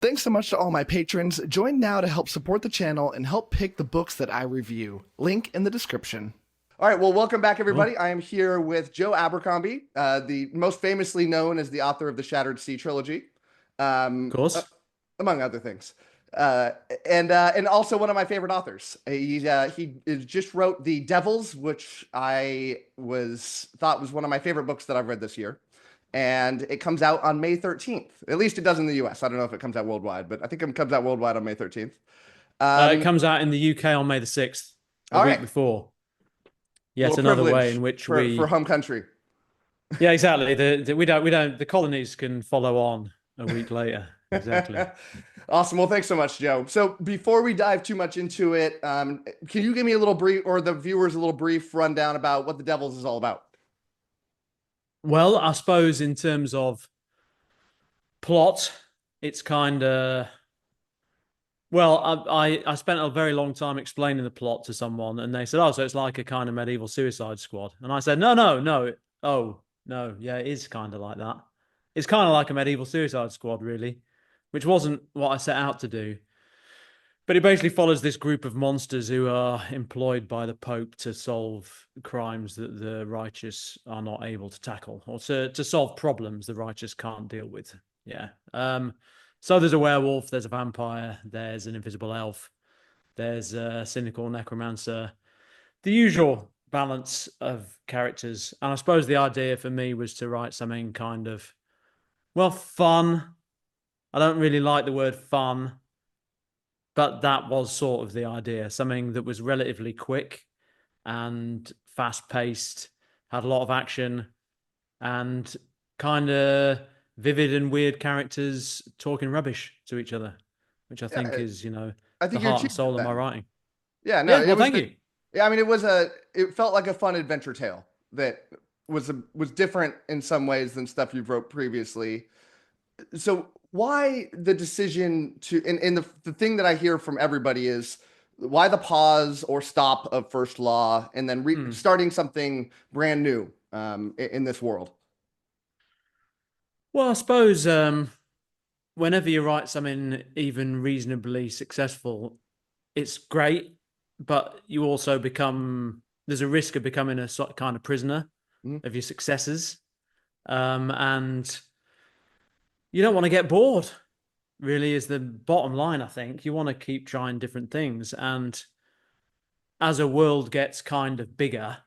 Thanks so much to all my patrons. Join now to help support the channel and help pick the books that I review. Link in the description. All right, well, welcome back, everybody. I am here with Joe Abercrombie, the most famously known as the author of the Shattered Sea trilogy, Of course. among other things, and also one of my favorite authors. He just wrote The Devils, which thought was one of my favorite books that I've read this year. And it comes out on May 13th. At least it does in the US. I don't know if it comes out worldwide, but I think it comes out worldwide on May 13th. It comes out in the UK on May the 6th, a All week right. before. Yet Little another way privilege in which for home country. Yeah, exactly. The colonies can follow on a week later. Exactly. Awesome. Well, thanks so much, Joe. So before we dive too much into it, can you give me a little brief, or the viewers a little brief rundown about what The Devils is all about? Well, I suppose in terms of plot, it's kind of I spent a very long time explaining the plot to someone, and they said, "Oh, so it's like a kind of medieval Suicide Squad." And I said, "No, no, no. Oh, no. Yeah, it is kind of like that. It's kind of like a medieval Suicide Squad, really, which wasn't what I set out to do. But it basically follows this group of monsters who are employed by the Pope to solve crimes that the righteous are not able to tackle, or to solve problems the righteous can't deal with. Yeah. So there's a werewolf, there's a vampire, there's an invisible elf, there's a cynical necromancer, the usual balance of characters. And I suppose the idea for me was to write something kind of, fun. I don't really like the word fun, but that was sort of the idea. Something that was relatively quick and fast paced, had a lot of action, and kind of vivid and weird characters talking rubbish to each other, which I think is, I the think you heart and achieved soul of that. my writing. Yeah, no, Yeah, well, thank you. Yeah, I mean, it felt like a fun adventure tale that was different in some ways than stuff you've wrote previously. So why the decision to, and the thing that I hear from everybody is why the pause or stop of First Law and then starting something brand new in this world? Well, I suppose whenever you write something even reasonably successful, it's great, but you also there's a risk of becoming a sort of kind of prisoner Mhm. of your successes. And you don't want to get bored, really, is the bottom line, I think. You want to keep trying different things. And as a world gets kind of bigger,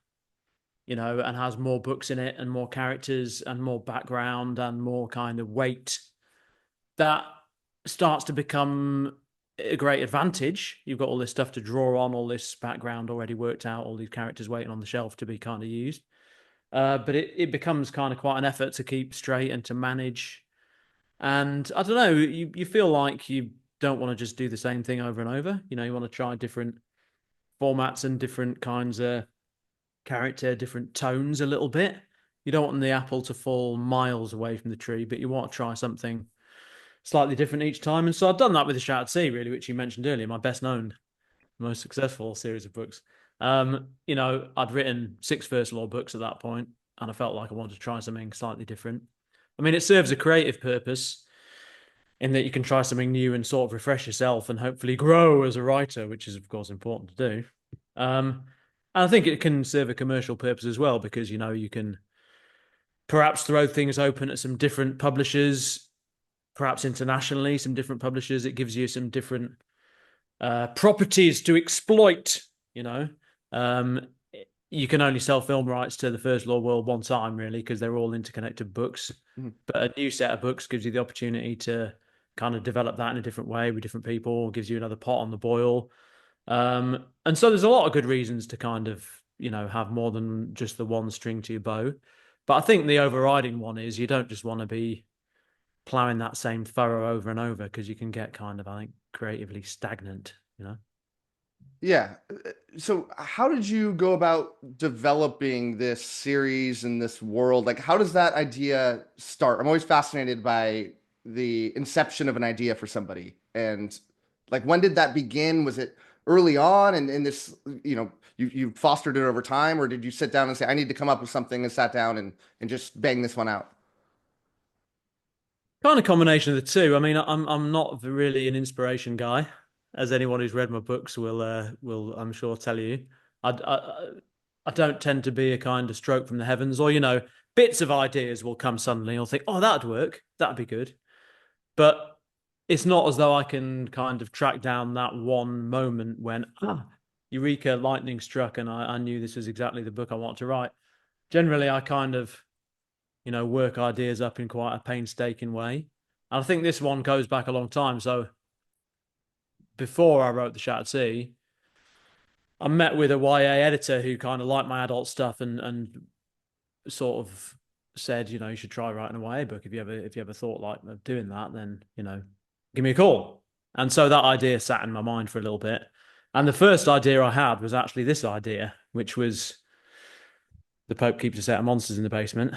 and has more books in it and more characters and more background and more kind of weight, that starts to become a great advantage. You've got all this stuff to draw on, all this background already worked out, all these characters waiting on the shelf to be kind of used. But it becomes kind of quite an effort to keep straight and to manage. And I don't know, you feel like you don't want to just do the same thing over and over. You want to try different formats and different kinds of character, different tones a little bit. You don't want the apple to fall miles away from the tree, but you want to try something slightly different each time. And so I've done that with the Shattered Sea, really, which you mentioned earlier, my best known, most successful series of books. I'd written 6 First Law books at that point, and I felt like I wanted to try something slightly different. I mean, it serves a creative purpose in that you can try something new and sort of refresh yourself and hopefully grow as a writer, which is, of course, important to do. And I think it can serve a commercial purpose as well, because, you can perhaps throw things open at some different publishers, perhaps internationally, some different publishers. It gives you some different properties to exploit, you can only sell film rights to the First Law world one time, really, because they're all interconnected books. But a new set of books gives you the opportunity to kind of develop that in a different way with different people, gives you another pot on the boil. And so there's a lot of good reasons to kind of, have more than just the one string to your bow. But I think the overriding one is you don't just want to be plowing that same furrow over and over, because you can get kind of, I think, creatively stagnant. Yeah. So how did you go about developing this series and this world? Like, how does that idea start? I'm always fascinated by the inception of an idea for somebody. And like, when did that begin? Was it early on and in this, you fostered it over time, or did you sit down and say, I need to come up with something, and sat down and just bang this one out? Kind of combination of the two. I mean, I'm not really an inspiration guy, as anyone who's read my books will I'm sure tell you. I don't tend to be a kind of stroke from the heavens, or bits of ideas will come suddenly. I'll think, oh, that'd work, that'd be good, but it's not as though I can kind of track down that one moment when eureka, lightning struck, and I knew this was exactly the book I want to write. Generally, I kind of work ideas up in quite a painstaking way. And I think this one goes back a long time. So before I wrote The Shattered Sea, I met with a YA editor who kind of liked my adult stuff and sort of said, you should try writing a YA book. If you ever thought like of doing that, then, give me a call. And so that idea sat in my mind for a little bit. And the first idea I had was actually this idea, which was the Pope keeps a set of monsters in the basement.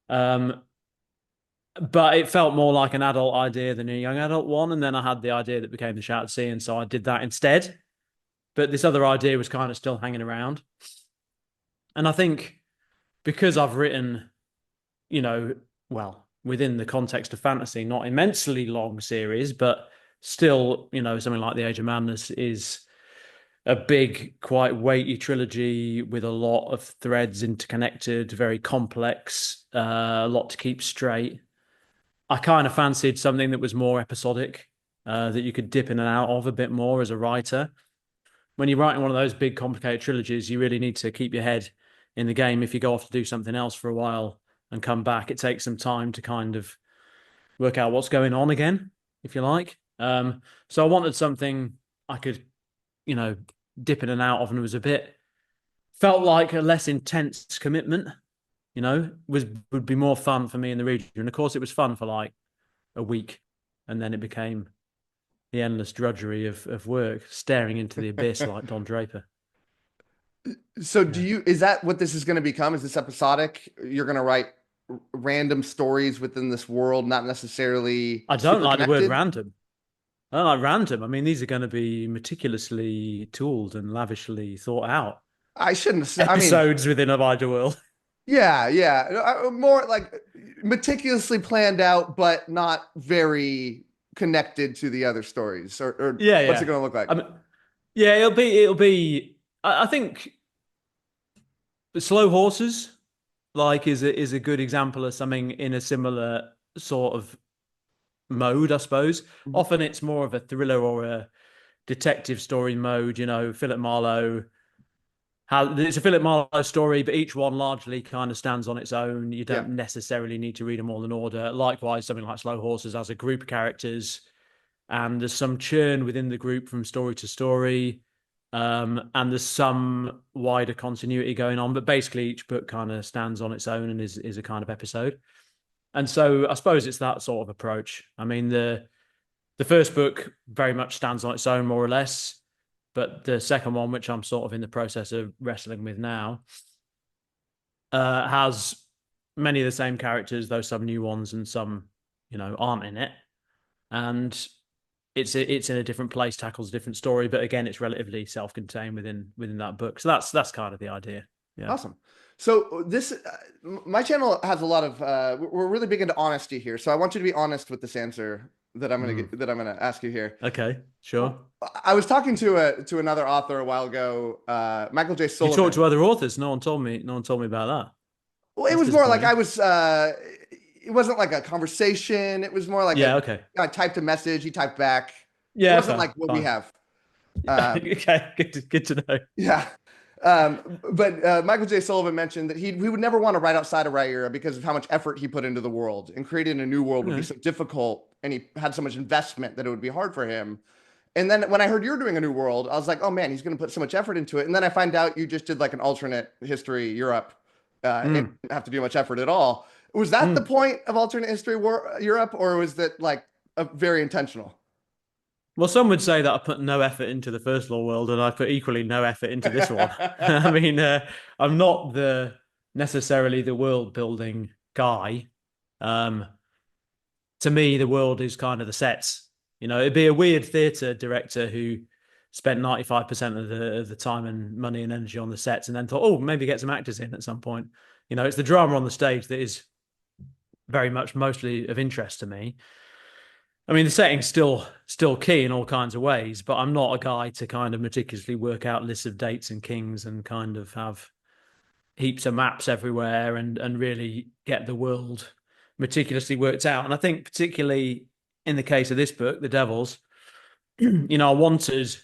But it felt more like an adult idea than a young adult one. And then I had the idea that became The Shattered Sea, and so I did that instead. But this other idea was kind of still hanging around. And I think because I've written, well, within the context of fantasy, not immensely long series, but still, something like The Age of Madness is a big, quite weighty trilogy with a lot of threads interconnected, very complex, a lot to keep straight. I kind of fancied something that was more episodic, that you could dip in and out of a bit more as a writer. When you're writing one of those big, complicated trilogies, you really need to keep your head in the game. If you go off to do something else for a while and come back, it takes some time to kind of work out what's going on again, if you like. So I wanted something I could, dip in and out of, and it was felt like a less intense commitment, would be more fun for me in the region. And of course, it was fun for like a week, and then it became the endless drudgery of work, staring into the abyss like Don Draper. So is that what this is going to become? Is this episodic? You're going to write random stories within this world, not necessarily I don't like the word connected? random. I don't like random. I mean, these are going to be meticulously tooled and lavishly thought out I shouldn't have. episodes within a wider world. Yeah. More like meticulously planned out, but not very connected to the other stories. Or Yeah, what's yeah. it going to look like? I mean, yeah, it'll be. I think Slow Horses, like, is a good example of something in a similar sort of mode, I suppose. Often it's more of a thriller or a detective story mode. Philip Marlowe. It's a Philip Marlowe story, but each one largely kind of stands on its own. You don't necessarily need to read them all in order. Likewise, something like Slow Horses has a group of characters, and there's some churn within the group from story to story, and there's some wider continuity going on. But basically, each book kind of stands on its own and is a kind of episode. And so I suppose it's that sort of approach. I mean, the first book very much stands on its own, more or less. But the second one, which I'm sort of in the process of wrestling with now, has many of the same characters, though some new ones and some, aren't in it. And it's in a different place, tackles a different story, but again, it's relatively self-contained within that book. So that's kind of the idea. Yeah. Awesome. So my channel has a lot of, we're really big into honesty here. So I want you to be honest with this answer that I'm gonna ask you here. Okay, sure. I was talking to another author a while ago, Michael J. Sullivan. You talked to other authors. No one told me about that. Well, it was more like it wasn't like a conversation. It was more like okay. I typed a message, he typed back. Yeah, it wasn't like what we have. Okay, good to know. Yeah. But Michael J. Sullivan mentioned that he would never want to write outside of Rhaenyra because of how much effort he put into the world, and creating a new world would be so difficult, and he had so much investment that it would be hard for him. And then when I heard you're doing a new world, I was like, oh man, he's going to put so much effort into it. And then I find out you just did like an alternate history Europe, and didn't have to do much effort at all. Was that the point of alternate history Europe, or was that like very intentional? Well, some would say that I put no effort into the First Law world, and I put equally no effort into this one. I mean, I'm not necessarily the world building guy. To me, the world is kind of the sets. It'd be a weird theatre director who spent 95% of the time and money and energy on the sets, and then thought, oh, maybe get some actors in at some point. It's the drama on the stage that is very much mostly of interest to me. I mean, the setting's still key in all kinds of ways, but I'm not a guy to kind of meticulously work out lists of dates and kings and kind of have heaps of maps everywhere and really get the world meticulously worked out. And I think particularly in the case of this book, The Devils, I wanted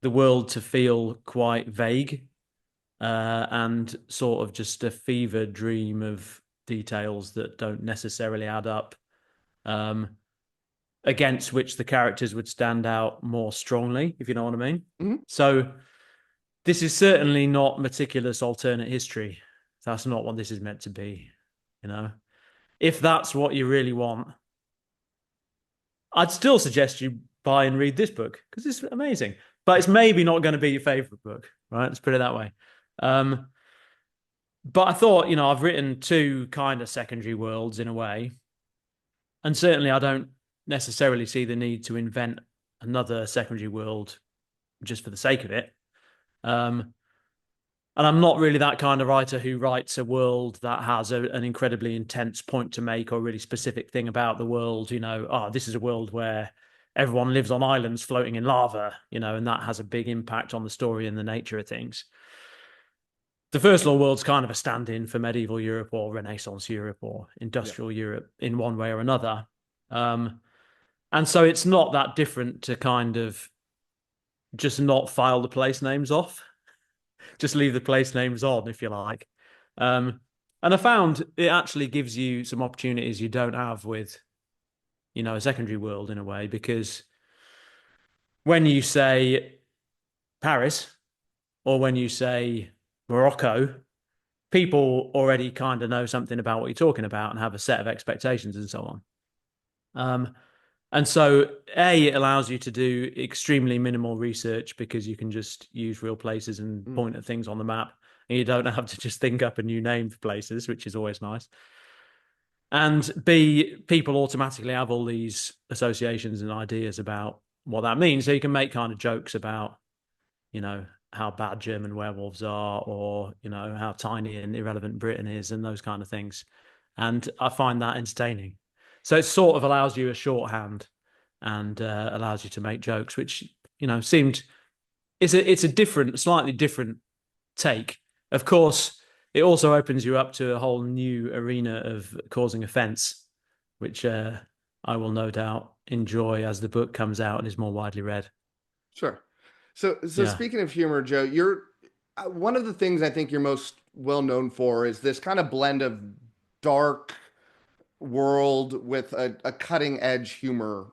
the world to feel quite vague and sort of just a fever dream of details that don't necessarily add up. Against which the characters would stand out more strongly, if you know what I mean. Mm-hmm. So this is certainly not meticulous alternate history. That's not what this is meant to be, If that's what you really want, I'd still suggest you buy and read this book because it's amazing. But it's maybe not going to be your favorite book, right? Let's put it that way. But I thought, I've written two kind of secondary worlds in a way. And certainly I don't necessarily see the need to invent another secondary world just for the sake of it. And I'm not really that kind of writer who writes a world that has an incredibly intense point to make or really specific thing about the world. This is a world where everyone lives on islands floating in lava, and that has a big impact on the story and the nature of things. The First Law world's kind of a stand-in for medieval Europe or Renaissance Europe or industrial Europe in one way or another. And so it's not that different to kind of just not file the place names off. Just leave the place names on, if you like. And I found it actually gives you some opportunities you don't have with, a secondary world in a way, because when you say Paris or when you say Morocco, people already kind of know something about what you're talking about and have a set of expectations and so on. And so, it allows you to do extremely minimal research because you can just use real places and point at things on the map, and you don't have to just think up a new name for places, which is always nice. And B, people automatically have all these associations and ideas about what that means. So you can make kind of jokes about, how bad German werewolves are, or, how tiny and irrelevant Britain is, and those kind of things. And I find that entertaining. So it sort of allows you a shorthand and allows you to make jokes, which, seemed it's a slightly different take. Of course, it also opens you up to a whole new arena of causing offence, which I will no doubt enjoy as the book comes out and is more widely read. Sure. So speaking of humor, Joe, you're one of the things I think you're most well known for is this kind of blend of dark world with a cutting edge humor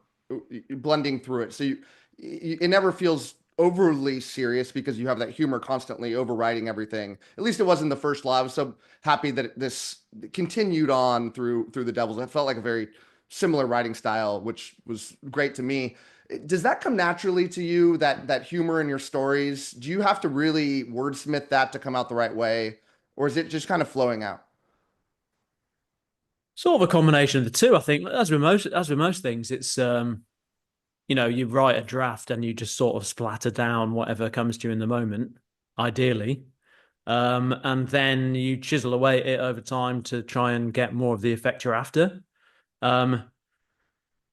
blending through it. So it never feels overly serious because you have that humor constantly overriding everything. At least it was in the First Law. I was so happy that this continued on through the Devils. It felt like a very similar writing style, which was great to me. Does that come naturally to you, that humor in your stories? Do you have to really wordsmith that to come out the right way, or is it just kind of flowing out? Sort of a combination of the two, I think. As with most things, it's you write a draft and you just sort of splatter down whatever comes to you in the moment, ideally. And then you chisel away at it over time to try and get more of the effect you're after. Humor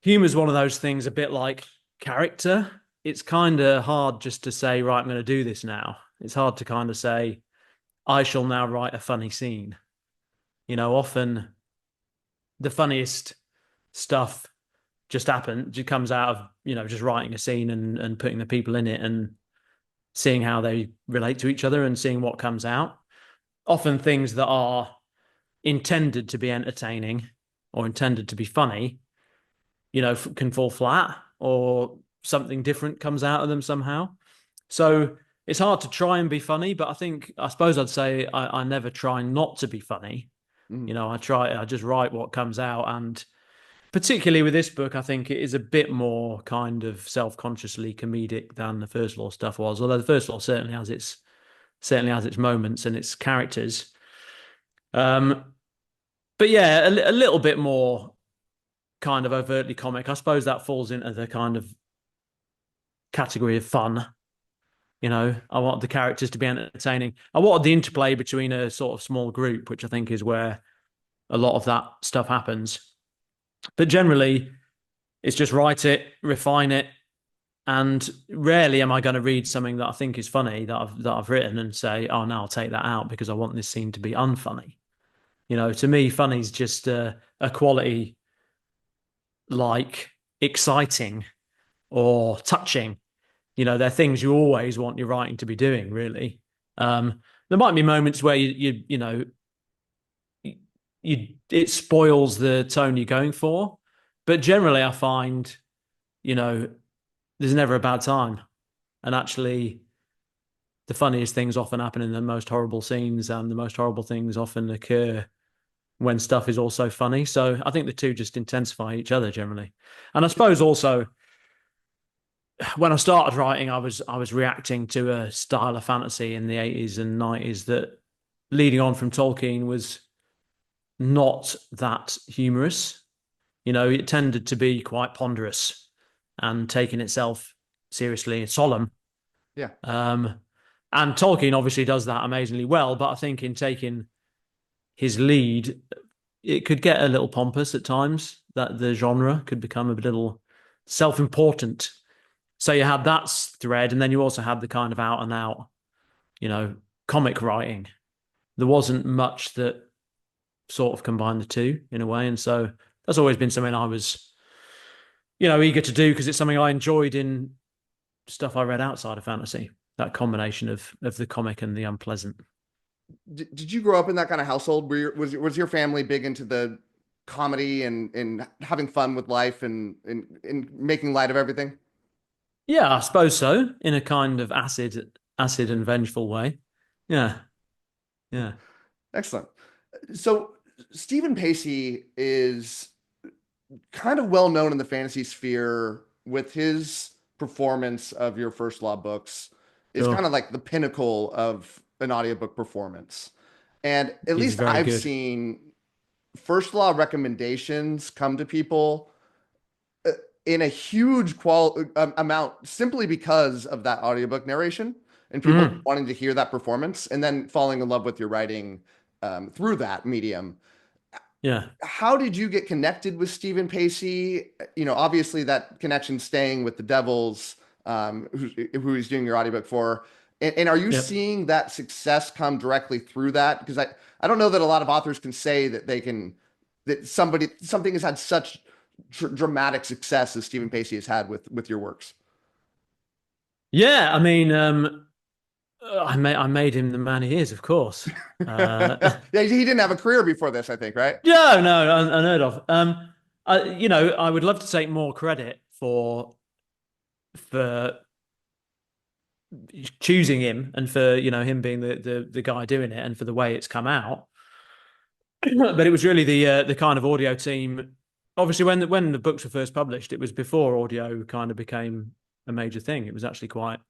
is one of those things, a bit like character. It's kind of hard just to say, right, I'm going to do this now. It's hard to kind of say, I shall now write a funny scene. Often the funniest stuff just comes out of, just writing a scene and putting the people in it and seeing how they relate to each other and seeing what comes out. Often things that are intended to be entertaining or intended to be funny, can fall flat or something different comes out of them somehow. So it's hard to try and be funny, but I suppose I'd say I never try not to be funny. I just write what comes out. And particularly with this book, I think it is a bit more kind of self-consciously comedic than the First Law stuff was, although the First Law certainly has its moments and its characters. But yeah, a little bit more kind of overtly comic. I suppose that falls into the kind of category of fun. I want the characters to be entertaining. I wanted the interplay between a sort of small group, which I think is where a lot of that stuff happens. But generally, it's just write it, refine it, and rarely am I going to read something that I think is funny that I've written and say, "Oh, no, I'll take that out because I want this scene to be unfunny." To me, funny is just a quality like exciting or touching. They're things you always want your writing to be doing, really. There might be moments where it spoils the tone you're going for, but generally I find, there's never a bad time. And actually, the funniest things often happen in the most horrible scenes, and the most horrible things often occur when stuff is also funny. So I think the two just intensify each other generally. And I suppose also when I started writing, I was reacting to a style of fantasy in the 80s and 90s that, leading on from Tolkien, was not that humorous. It tended to be quite ponderous and taking itself seriously and solemn. Yeah. And Tolkien obviously does that amazingly well, but I think in taking his lead, it could get a little pompous at times, that the genre could become a little self-important. So you had that thread, and then you also had the kind of out and out, comic writing. There wasn't much that sort of combined the two in a way. And so that's always been something I was, eager to do, because it's something I enjoyed in stuff I read outside of fantasy, that combination of the comic and the unpleasant. Did you grow up in that kind of household? Was your family big into the comedy and having fun with life and making light of everything? Yeah, I suppose so, in a kind of acid and vengeful way. Yeah. Yeah. Excellent. So Stephen Pacey is kind of well known in the fantasy sphere with his performance of your First Law books. Is Sure. kind of like the pinnacle of an audiobook performance. And at He's least very I've good. seen First Law recommendations come to people in a huge amount simply because of that audiobook narration and people Mm. wanting to hear that performance and then falling in love with your writing through that medium. Yeah. How did you get connected with Stephen Pacey? Obviously that connection staying with the Devils, who he's doing your audiobook for. And are you Yep. seeing that success come directly through that? Because I don't know that a lot of authors can say that something has had such dramatic success as Stephen Pacey has had with your works. Yeah, I mean, I made him the man he is, of course. Uh, Yeah, he didn't have a career before this, I think, right? yeah, no, unheard of. I would love to take more credit for choosing him, and for him being the guy doing it, and for the way it's come out. But it was really the kind of audio team. Obviously, when the books were first published, it was before audio kind of became a major thing. It was actually quite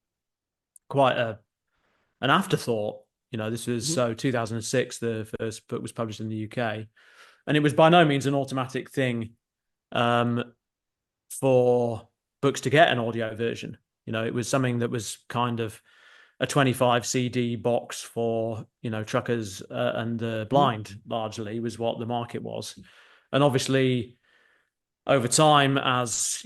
an afterthought. This was Mhm. so 2006. The first book was published in the UK, and it was by no means an automatic thing for books to get an audio version. It was something that was kind of a 25 CD box for truckers and the Mhm. blind, largely was what the market was. And obviously, over time, as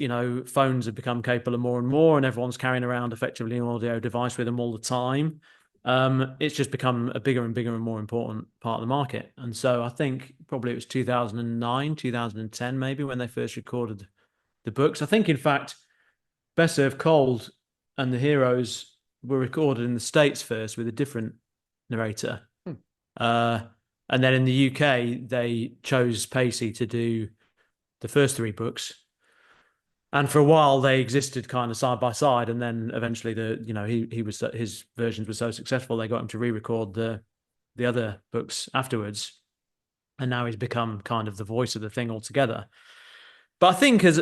phones have become capable of more and more, and everyone's carrying around effectively an audio device with them all the time, it's just become a bigger and bigger and more important part of the market. And so I think probably it was 2009, 2010, maybe, when they first recorded the books. I think, in fact, Best Served Cold and the Heroes were recorded in the States first with a different narrator. Hmm. And then in the UK, they chose Pacey to do the first three books. And for a while, they existed kind of side by side. And then eventually, his versions were so successful, they got him to re-record the other books afterwards. And now he's become kind of the voice of the thing altogether. But I think, as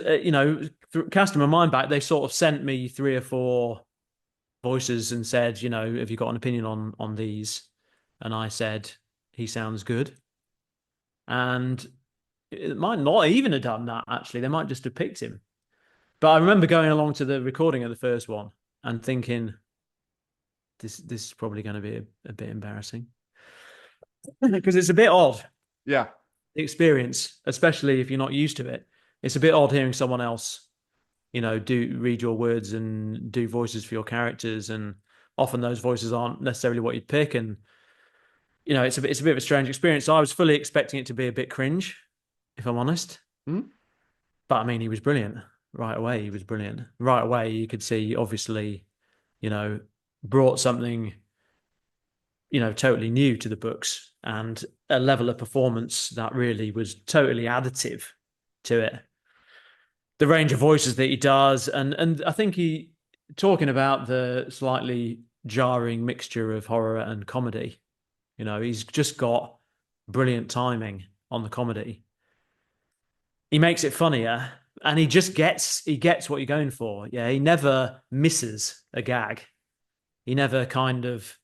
casting my mind back, they sort of sent me three or four voices and said, have you got an opinion on these? And I said, he sounds good. And it might not even have done that, actually. They might just have picked him. But I remember going along to the recording of the first one and thinking, this is probably going to be a bit embarrassing because it's a bit odd. Yeah. the experience, especially if you're not used to it. It's a bit odd hearing someone else, do read your words and do voices for your characters, and often those voices aren't necessarily what you'd pick, and it's a bit of a strange experience. I was fully expecting it to be a bit cringe, if I'm honest. Mhm. But I mean, he was brilliant right away. He was brilliant right away. You could see, obviously, brought something, totally new to the books, and a level of performance that really was totally additive to it. The range of voices that he does, and I think he talking about the slightly jarring mixture of horror and comedy. He's just got brilliant timing on the comedy. He makes it funnier, and he gets what you're going for. Yeah, he never misses a gag. He never kind of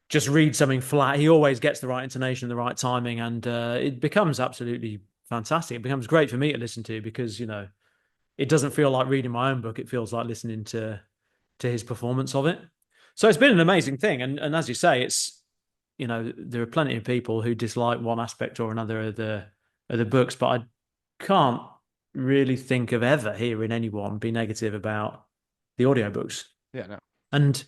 just reads something flat. He always gets the right intonation, the right timing, and it becomes absolutely fantastic. It becomes great for me to listen to because it doesn't feel like reading my own book. It feels like listening to his performance of it. So it's been an amazing thing, and as you say, it's there are plenty of people who dislike one aspect or another of the books, but I can't really think of ever hearing anyone be negative about the audiobooks. Yeah, no. And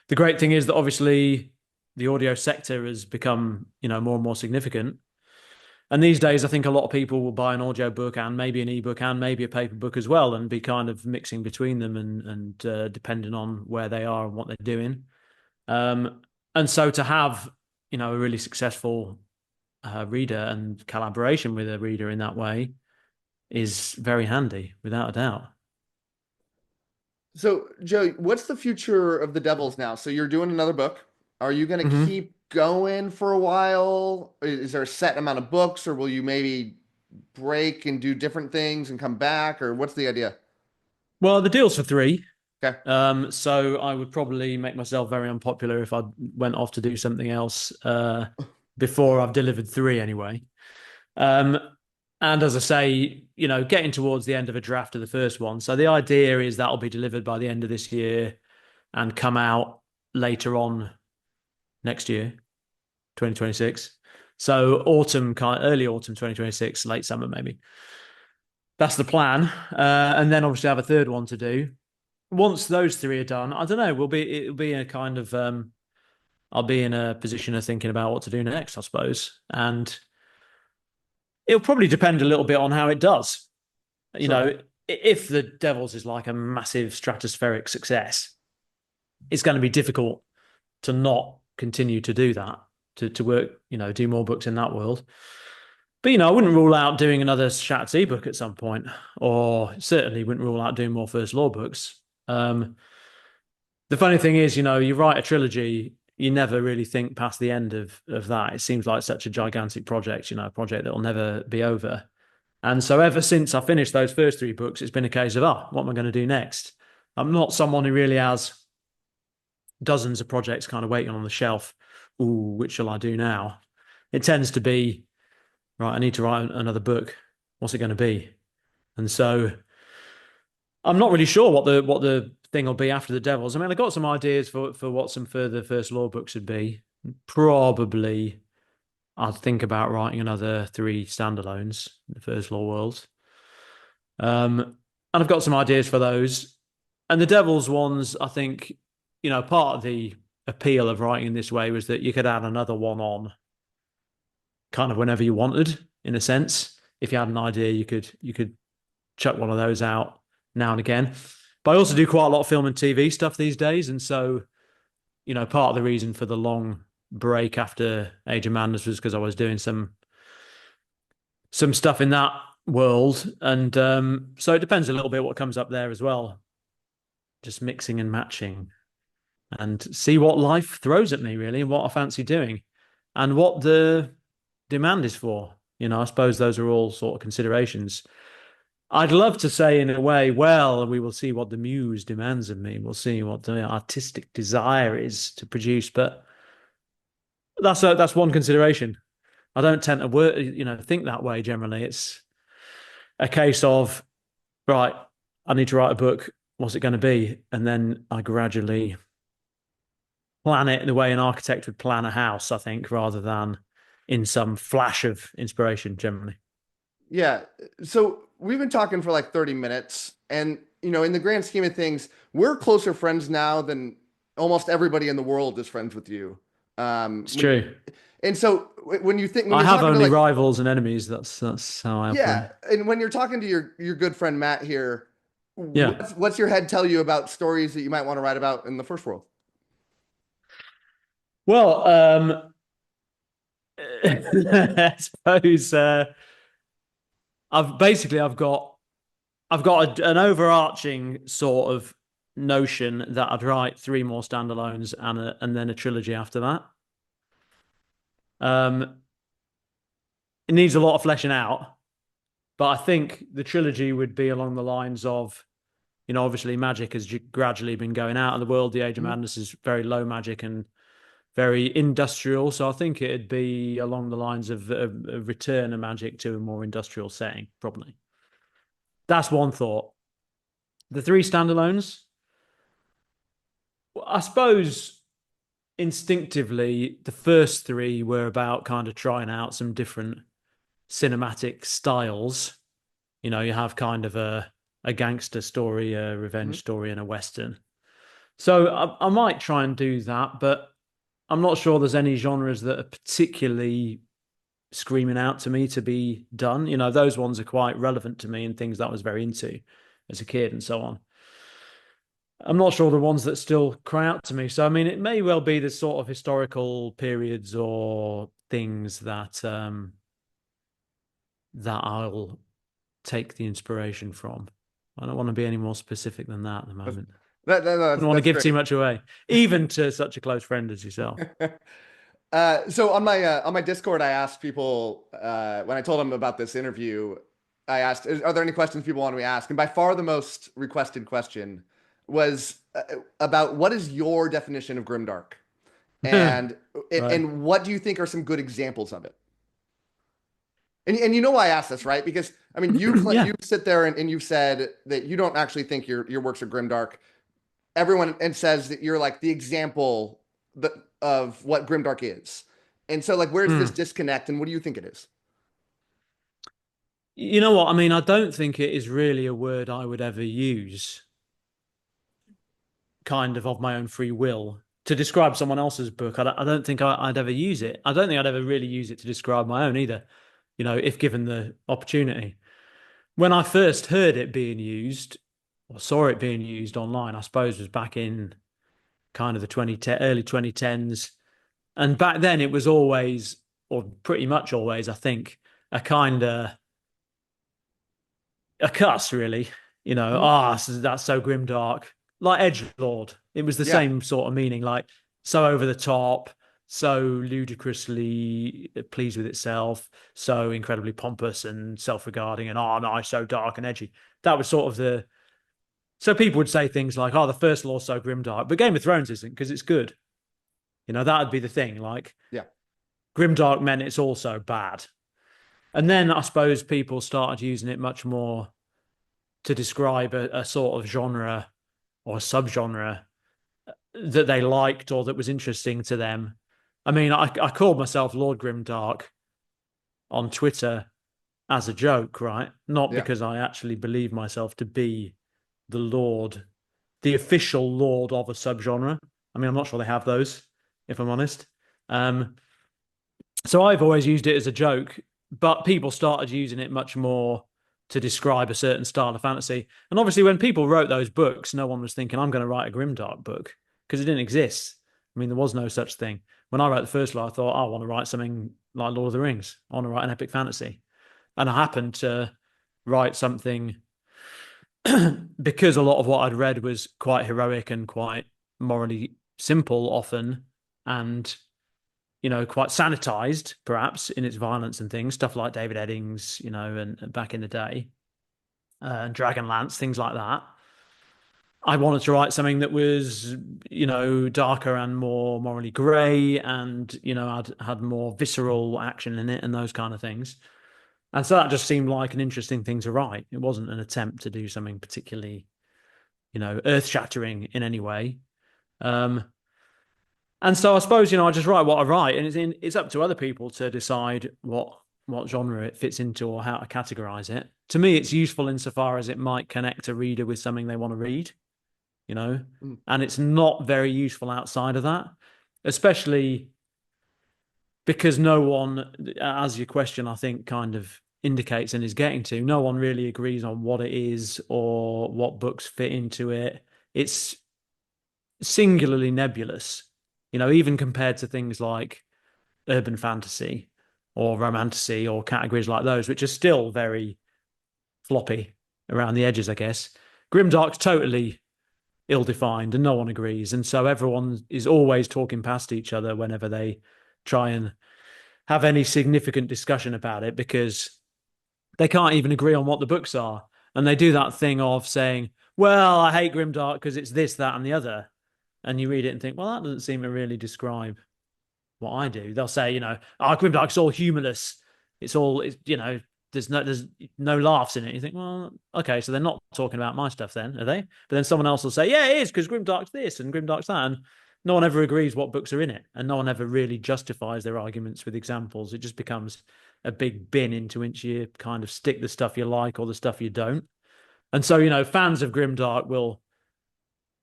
the great thing is that obviously the audio sector has become, more and more significant. And these days, I think a lot of people will buy an audio book and maybe an ebook and maybe a paper book as well, and be kind of mixing between them and depending on where they are and what they're doing. And so to have, a really successful reader and collaboration with a reader in that way is very handy, without a doubt. So, Joe, what's the future of the Devils now? So you're doing another book. Are you going to Mhm. keep going for a while? Is there a set amount of books, or will you maybe break and do different things and come back, or what's the idea? Well, the deal's for 3. Okay. So I would probably make myself very unpopular if I went off to do something else before I've delivered 3 anyway. Um, and as I say, getting towards the end of a draft of the first one. So the idea is that'll be delivered by the end of this year and come out later on next year, 2026. So early autumn 2026, late summer maybe. That's the plan. And then obviously have a third one to do. Once those 3 are done, I don't know. It'll be a kind of I'll be in a position of thinking about what to do next, I suppose. And it'll probably depend a little bit on how it does. Sure. If the Devils is like a massive stratospheric success, it's going to be difficult to not continue to do that, to work, do more books in that world. But, I wouldn't rule out doing another 𝐶𝐸 book at some point, or certainly wouldn't rule out doing more first law books. The funny thing is, you write a trilogy, you never really think past the end of that. It seems like such a gigantic project, a project that will never be over. And so ever since I finished those first 3 books, it's been a case of, what am I going to do next? I'm not someone who really has dozens of projects kind of waiting on the shelf. Ooh, which shall I do now? It tends to be, right, I need to write another book. What's it going to be? And so I'm not really sure what the thing will be after the Devils. I mean, I got some ideas for what some further first law books would be. Probably I'd think about writing another 3 standalones in the first law world. And I've got some ideas for those. And the Devils ones, I think, part of the appeal of writing in this way was that you could add another one on kind of whenever you wanted, in a sense. If you had an idea, you could chuck one of those out now and again. But I also do quite a lot of film and TV stuff these days. And so, part of the reason for the long break after Age of Madness was because I was doing some stuff in that world. And so it depends a little bit what comes up there as well. Just mixing and matching and see what life throws at me, really, and what I fancy doing and what the demand is for. I suppose those are all sort of considerations. I'd love to say in a way, well, we will see what the muse demands of me. We'll see what the artistic desire is to produce, but that's one consideration. I don't tend to work, think that way generally. It's a case of, right, I need to write a book. What's it going to be? And then I gradually plan it the way an architect would plan a house, I think, rather than in some flash of inspiration generally. Yeah. So we've been talking for like 30 minutes, and in the grand scheme of things, we're closer friends now than almost everybody in the world is friends with you. It's When true. and so when I you're have talking to only like rivals and enemies. That's how I operate. yeah, and when you're talking to your good friend Matt here, Yeah. what's your head tell you about stories that you might want to write about in the first world? Well, I suppose I've got an overarching sort of notion that I'd write 3 more standalones and then a trilogy after that. It needs a lot of fleshing out, but I think the trilogy would be along the lines of, obviously magic has gradually been going out of the world. The Age of Mhm. Madness is very low magic and very industrial. So I think it'd be along the lines of a return of magic to a more industrial setting, probably. That's one thought. The 3 standalones, I suppose instinctively, the first 3 were about kind of trying out some different cinematic styles. You have kind of a gangster story, a revenge Mhm. story, and a Western. So I might try and do that, but I'm not sure there's any genres that are particularly screaming out to me to be done. Those ones are quite relevant to me and things that I was very into as a kid and so on. I'm not sure the ones that still cry out to me. So, I mean, it may well be the sort of historical periods or things that I'll take the inspiration from. I don't want to be any more specific than that at the moment. I don't want to give Great. too much away, even to such a close friend as yourself. So on my Discord, I asked people when I told them about this interview, I asked, "Are there any questions people want me to ask?" And by far the most requested question was about what is your definition of grimdark, and Right. and what do you think are some good examples of it? And you know why I asked this, right? Because I mean, Yeah. you sit there and you've said that you don't actually think your works are grimdark. Everyone and says that you're like the example of what grimdark is. And so like where's this Mm. disconnect and what do you think it is? You know what? I mean, I don't think it is really a word I would ever use, kind of my own free will, to describe someone else's book. I don't think I'd ever use it. I don't think I'd ever really use it to describe my own either, if given the opportunity. When I first heard it being used or saw it being used online, I suppose was back in kind of the early 2010s. And back then it was always, or pretty much always, I think, a kind of a cuss, really. Mhm. That's so grimdark. Like edgelord. It was the Yeah. same sort of meaning, like so over the top, so ludicrously pleased with itself, so incredibly pompous and self-regarding, and no, so dark and edgy. That was sort of the so people would say things like, "Oh, the first law's so grimdark," but Game of Thrones isn't because it's good. That would be the thing. Like Yeah. grimdark meant it's also bad. And then I suppose people started using it much more to describe a sort of genre or a subgenre that they liked or that was interesting to them. I mean, I called myself Lord Grimdark on Twitter as a joke, right? Not Yeah. because I actually believe myself to be the Lord, the official Lord of a subgenre. I mean, I'm not sure they have those, if I'm honest. Um, so I've always used it as a joke, but people started using it much more to describe a certain style of fantasy. And obviously, when people wrote those books, no one was thinking, I'm going to write a grimdark book because it didn't exist. I mean, there was no such thing. When I wrote the first lot, I thought, I want to write something like Lord of the Rings. I want to write an epic fantasy. And I happened to write something because a lot of what I'd read was quite heroic and quite morally simple often. And quite sanitized, perhaps, in its violence and things, stuff like David Eddings, and back in the day, Dragonlance, things like that. I wanted to write something that was, darker and more morally grey and, had more visceral action in it and those kind of things. And so that just seemed like an interesting thing to write. It wasn't an attempt to do something particularly, earth shattering in any way. Um, And so I suppose, I just write what I write, and it's up to other people to decide what genre it fits into or how to categorize it. To me, it's useful insofar as it might connect a reader with something they want to read, Mm. and it's not very useful outside of that, especially because no one, as your question, I think, kind of indicates and is getting to, no one really agrees on what it is or what books fit into it. It's singularly nebulous, even compared to things like urban fantasy or romantasy or categories like those, which are still very floppy around the edges, I guess. Grimdark's totally ill-defined and no one agrees. And so everyone is always talking past each other whenever they try and have any significant discussion about it, because they can't even agree on what the books are. And they do that thing of saying, well, I hate Grimdark because it's this, that, and the other. And you read it and think, well, that doesn't seem to really describe what I do. They'll say, Grimdark's all humorless. It's all, there's no laughs in it. You think, well, okay, so they're not talking about my stuff then, are they? But then someone else will say, yeah, it is, because Grimdark's this and Grimdark's that. And no one ever agrees what books are in it. And no one ever really justifies their arguments with examples. It just becomes a big bin into which you kind of stick the stuff you like or the stuff you don't. And so, fans of Grimdark will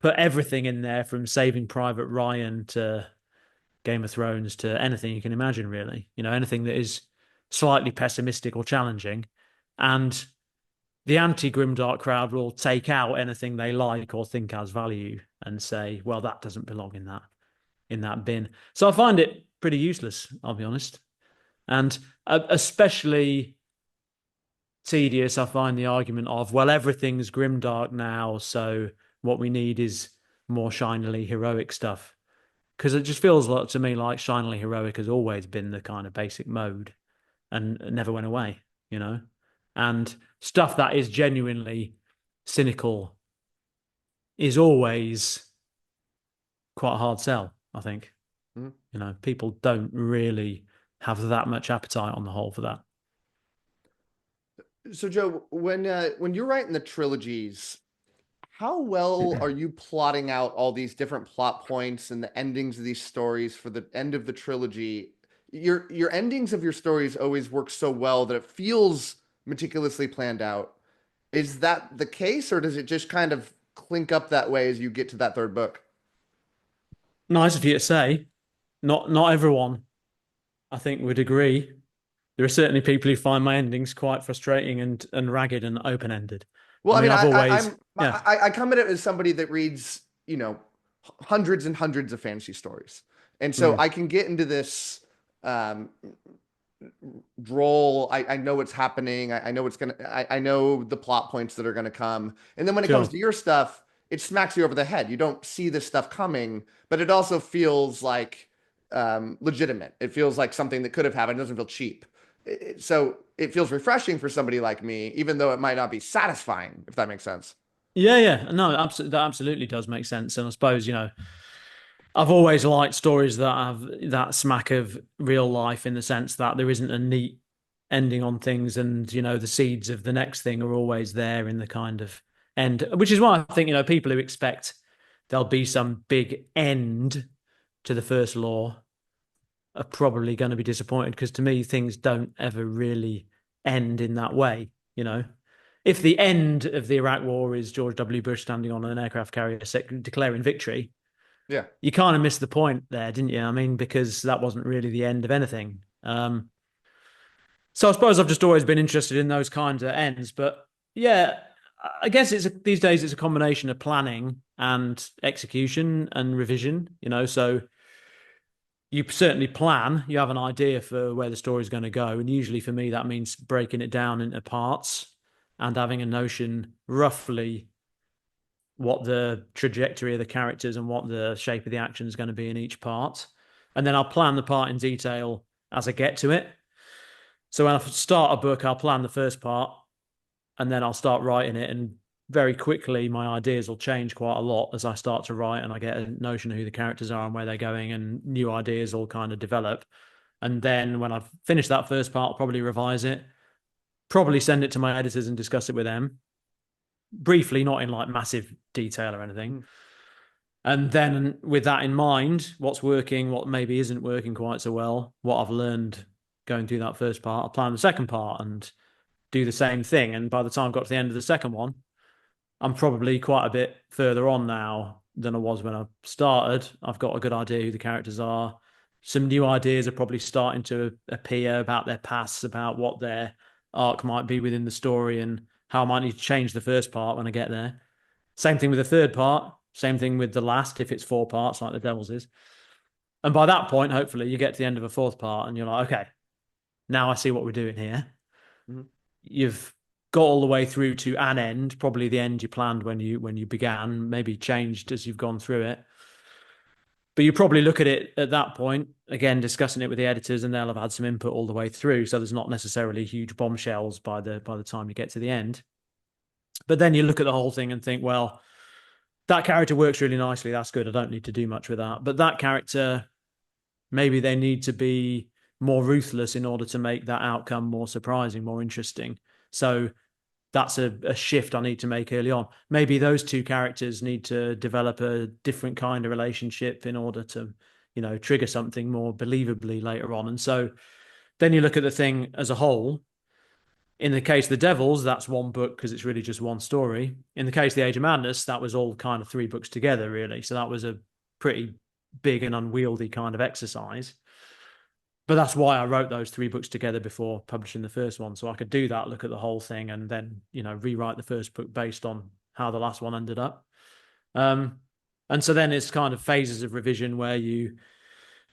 put everything in there, from Saving Private Ryan to Game of Thrones to anything you can imagine, really. Anything that is slightly pessimistic or challenging. And the anti-Grimdark crowd will take out anything they like or think has value and say, well, that doesn't belong in that bin. So I find it pretty useless, I'll be honest. And especially tedious, I find the argument of, well, everything's Grimdark now, so what we need is more shinily heroic stuff. Because it just feels to me like shinily heroic has always been the kind of basic mode and never went away, And stuff that is genuinely cynical is always quite a hard sell, I think. Mm. People don't really have that much appetite on the whole for that. So Joe, when you're writing the trilogies, how well are you plotting out all these different plot points and the endings of these stories for the end of the trilogy? Your endings of your stories always work so well that it feels meticulously planned out. Is that the case, or does it just kind of clink up that way as you get to that third book? Nice of you to say. Not everyone, I think, would agree. There are certainly people who find my endings quite frustrating and ragged and open-ended. Well, I I mean, mean, I've always, yeah, I come at it as somebody that reads, hundreds and hundreds of fantasy stories, and so mm, I can get into this um, role. I know what's happening. I know what's gonna. I know the plot points that are gonna come, and then when it comes sure. to your stuff, it smacks you over the head. You don't see this stuff coming, but it also feels like legitimate. It feels like something that could have happened. It doesn't feel cheap. So it feels refreshing for somebody like me, even though it might not be satisfying, if that makes sense. Yeah, yeah. No, absolutely, that absolutely does make sense. And I suppose, I've always liked stories that have that smack of real life, in the sense that there isn't a neat ending on things, and the seeds of the next thing are always there in the kind of end, which is why I think people who expect there'll be some big end to the first law are probably going to be disappointed, because to me things don't ever really end in that way. If the end of the Iraq War is George W. Bush standing on an aircraft carrier declaring victory, Yeah. you kind of missed the point there, didn't you? I mean, because that wasn't really the end of anything. So I suppose I've just always been interested in those kinds of ends. But yeah, I guess these days it's a combination of planning and execution and revision. So you certainly plan. You have an idea for where the story's going to go, and usually for me that means breaking it down into parts and having a notion roughly what the trajectory of the characters and what the shape of the action is going to be in each part. And then I'll plan the part in detail as I get to it. So when I start a book, I'll plan the first part and then I'll start writing it. And very quickly, my ideas will change quite a lot as I start to write and I get a notion of who the characters are and where they're going, and new ideas will kind of develop. And then when I've finished that first part, I'll probably revise it, probably send it to my editors and discuss it with them briefly, not in like massive detail or anything. And then with that in mind, what's working, what maybe isn't working quite so well, what I've learned going through that first part, I'll plan the second part and do the same thing. And by the time I got to the end of the second one, I'm probably quite a bit further on now than I was when I started. I've got a good idea who the characters are. Some new ideas are probably starting to appear about their pasts, about what their arc might be within the story and how I might need to change the first part when I get there. Same thing with the third part. Same thing with the last, if it's 4 parts like the Devils is. And by that point, hopefully, you get to the end of a 4th part and you're like, okay, now I see what we're doing here. Mm-hmm. You've got all the way through to an end, probably the end you planned when you began, maybe changed as you've gone through it. But you probably look at it at that point, again, discussing it with the editors, and they'll have had some input all the way through. So there's not necessarily huge bombshells by the time you get to the end. But then you look at the whole thing and think, well, that character works really nicely. That's good. I don't need to do much with that. But that character, maybe they need to be more ruthless in order to make that outcome more surprising, more interesting. So that's a shift I need to make early on. Maybe those 2 characters need to develop a different kind of relationship in order to, trigger something more believably later on. And so then you look at the thing as a whole. In the case of the Devils, that's 1 book because it's really just 1 story. In the case of the Age of Madness, that was all kind of 3 books together, really. So that was a pretty big and unwieldy kind of exercise. But that's why I wrote those 3 books together before publishing the first one. So I could do that, look at the whole thing, and then, rewrite the first book based on how the last one ended up. And so then it's kind of phases of revision where you,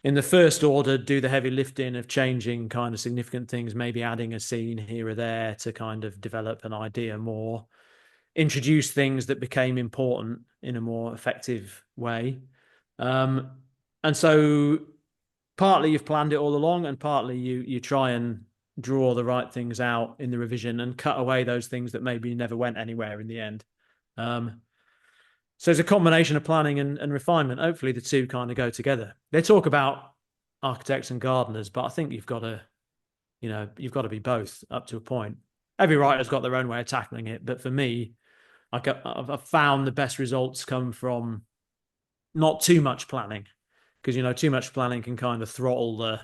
in the first order, do the heavy lifting of changing kind of significant things, maybe adding a scene here or there to kind of develop an idea more, introduce things that became important in a more effective way. And so partly you've planned it all along, and partly you try and draw the right things out in the revision and cut away those things that maybe never went anywhere in the end. So it's a combination of planning and refinement. Hopefully the 2 kind of go together. They talk about architects and gardeners, but I think you've got to be both up to a point. Every writer's got their own way of tackling it, but for me, I've found the best results come from not too much planning, because too much planning can kind of throttle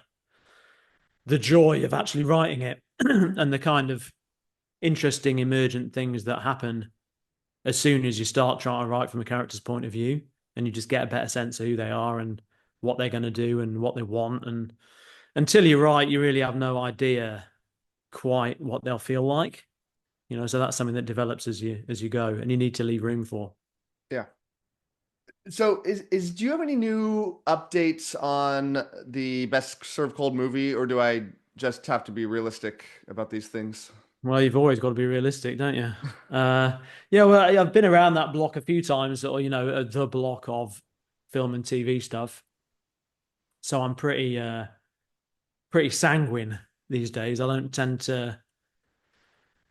the joy of actually writing it and the kind of interesting emergent things that happen as soon as you start trying to write from a character's point of view, and you just get a better sense of who they are and what they're going to do and what they want. And until you write, you really have no idea quite what they'll feel like, so that's something that develops as you go, and you need to leave room for. Yeah. So do you have any new updates on the Best Served Cold movie, or do I just have to be realistic about these things? Well, you've always got to be realistic, don't you? Yeah, well, I've been around that block a few times, or, the block of film and TV stuff. So I'm pretty sanguine these days. I don't tend to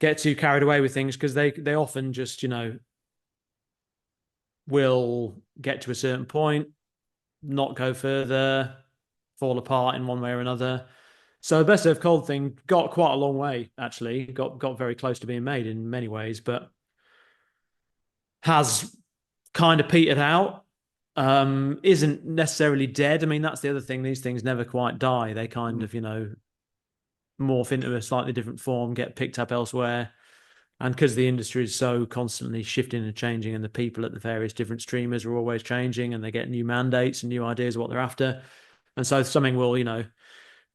get too carried away with things because they often just, will get to a certain point, not go further, fall apart in one way or another. So the Best Served Cold thing got quite a long way, actually. Got very close to being made in many ways, but has kind of petered out. Isn't necessarily dead. I mean, that's the other thing. These things never quite die. They kind of, morph into a slightly different form, get picked up elsewhere. And because the industry is so constantly shifting and changing, and the people at the various different streamers are always changing, and they get new mandates and new ideas of what they're after. And so something will,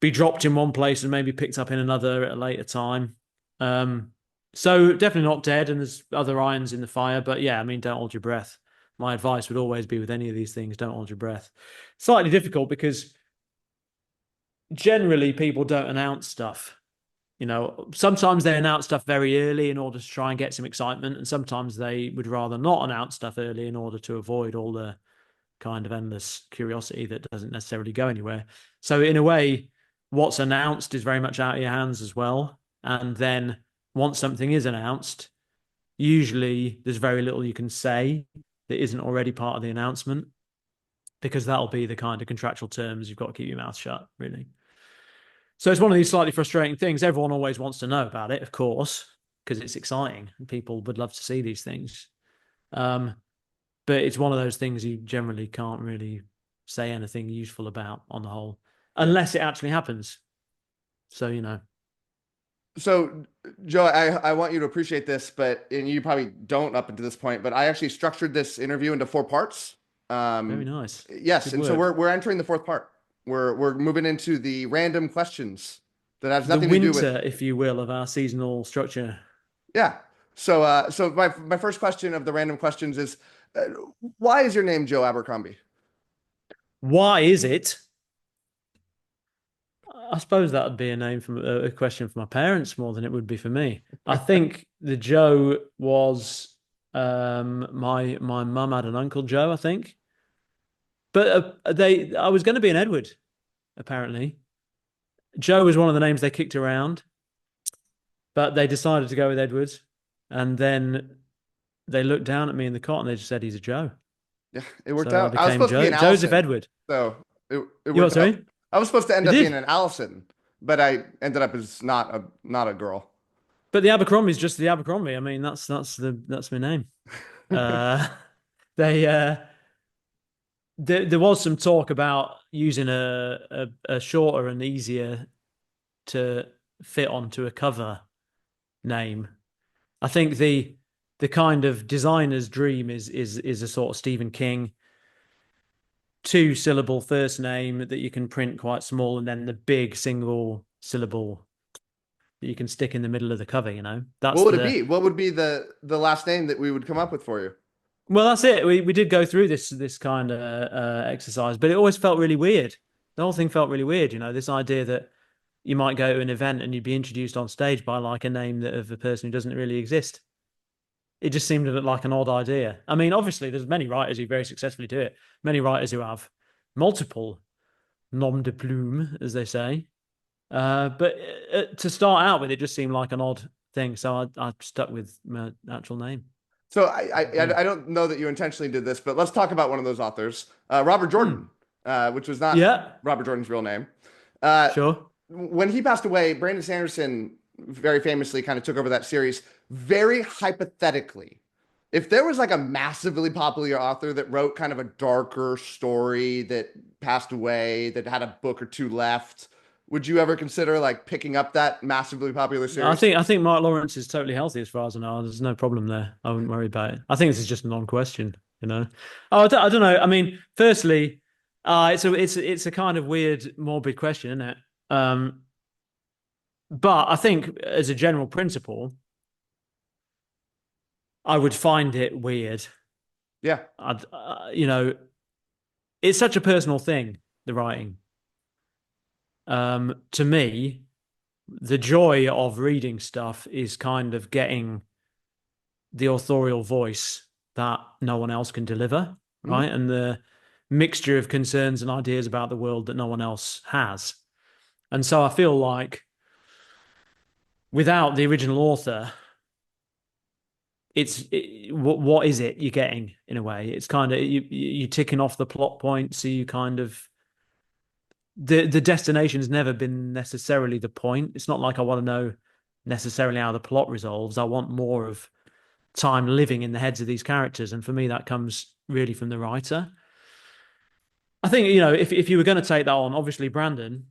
be dropped in one place and maybe picked up in another at a later time. So definitely not dead, and there's other irons in the fire. But yeah, I mean, don't hold your breath. My advice would always be with any of these things, don't hold your breath. Slightly difficult because generally people don't announce stuff. Sometimes they announce stuff very early in order to try and get some excitement, and sometimes they would rather not announce stuff early in order to avoid all the kind of endless curiosity that doesn't necessarily go anywhere. So in a way, what's announced is very much out of your hands as well. And then once something is announced, usually there's very little you can say that isn't already part of the announcement, because that'll be the kind of contractual terms. You've got to keep your mouth shut, really. So it's one of these slightly frustrating things. Everyone always wants to know about it, of course, because it's exciting and people would love to see these things. but it's one of those things you generally can't really say anything useful about on the whole, unless it actually happens. So, you know. So, Joe, I want you to appreciate this, and you probably don't up until this point, but I actually structured this interview into 4 parts. Very nice. Yes, Good and so work. we're entering the 4th part. We're moving into the random questions that has The nothing to do with. winter, if you will, of our seasonal structure. Yeah. So my first question of the random questions is, uh, why is your name Joe Abercrombie? Why is it? I suppose that would be a name from a question for my parents more than it would be for me. I think the Joe was my mum had an uncle Joe, I think, but I was going to be an Edward, apparently. Joe was one of the names they kicked around, but they decided to go with Edward, and then they looked down at me in the cot and they just said he's a Joe. Yeah, it worked So I out. I was became supposed to be an Joseph Allison, Edward. so it You worked what, out. sorry? I was supposed to end It up being did. an Allison, but I ended up as not a girl. But the Abercrombie's just the Abercrombie. I mean, that's my name. Uh, they there was some talk about using a shorter and easier to fit onto a cover name. I think the kind of designer's dream is a sort of Stephen King 2-syllable first name that you can print quite small, and then the big single syllable that you can stick in the middle of the cover. You know, that's What would it be? What would be the last name that we would come up with for you? well, that's it. We did go through this kind of exercise, but it always felt really weird. The whole thing felt really weird. You know, this idea that you might go to an event and you'd be introduced on stage by like a name that of a person who doesn't really exist. It just seemed like an odd idea. I mean, obviously, there's many writers who very successfully do it. Many writers who have multiple nom de plume, as they say. But to start out with, it just seemed like an odd thing. So I stuck with my actual name. So I don't know that you intentionally did this, but let's talk about one of those authors, Robert Jordan, which was not Yeah, Robert Jordan's real name. Uh, sure. when he passed away, Brandon Sanderson very famously kind of took over that series. Very hypothetically, if there was like a massively popular author that wrote kind of a darker story that passed away, that had a book or two left, would you ever consider like picking up that massively popular series? I think Mark Lawrence is totally healthy as far as I know. There's no problem there. I wouldn't worry about it. I think this is just a non-question, you know. Oh, I don't know. I mean, firstly, it's a kind of weird, morbid question, isn't it? But I think as a general principle, I would find it weird. Yeah. You know, it's such a personal thing, the writing. To me, the joy of reading stuff is kind of getting the authorial voice that no one else can deliver, right? Mhm. And the mixture of concerns and ideas about the world that no one else has. And so I feel like without the original author, what is it you're getting in a way? It's kind of you ticking off the plot points, so you kind of the destination's never been necessarily the point. It's not like I want to know necessarily how the plot resolves. I want more of time living in the heads of these characters, and for me, that comes really from the writer. I think, you know, if you were going to take that on, obviously Brandon,